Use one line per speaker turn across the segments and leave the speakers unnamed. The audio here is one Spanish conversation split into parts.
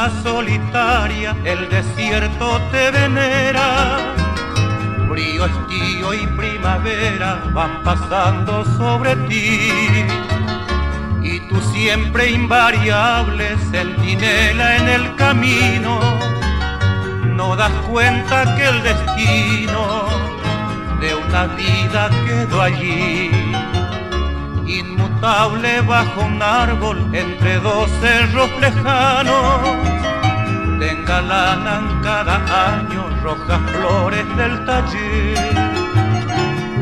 luna solitaria, el desierto te venera. Frío, estío y primavera van pasando sobre ti, y tú siempre invariable, centinela en el camino, no das cuenta que el destino de una vida quedó allí, inmutable bajo un árbol entre dos cerros lejanos. Te engalanan cada año rojas flores del taller,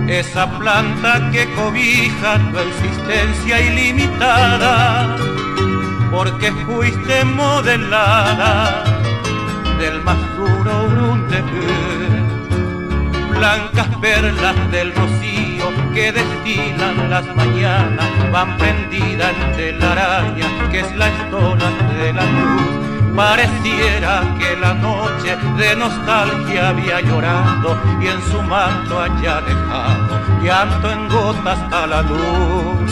esa planta que cobija tu existencia ilimitada, porque fuiste modelada del más duro Bruntebuer. Blancas perlas del rocío que destilan las mañanas van prendidas en telaraña, que es la estola de la luz. Pareciera que la noche de nostalgia había llorado y en su manto haya dejado llanto en gotas a la luz.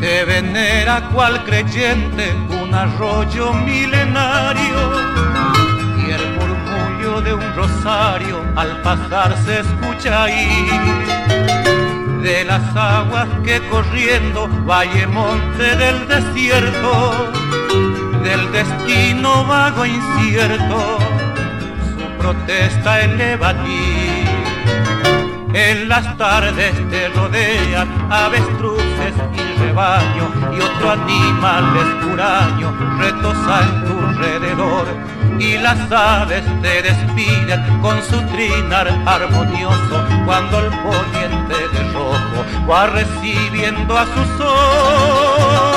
Te venera cual creyente un arroyo milenario, y el murmullo de un rosario al pasar se escucha ahí, de las aguas que corriendo valle monte del desierto, del destino vago incierto, su protesta eleva a ti. En las tardes te rodean avestruces y rebaño, y otro animal huraño retosa en tu alrededor, y las aves te despiden con su trinar armonioso, cuando el poniente de rojo va recibiendo a su sol.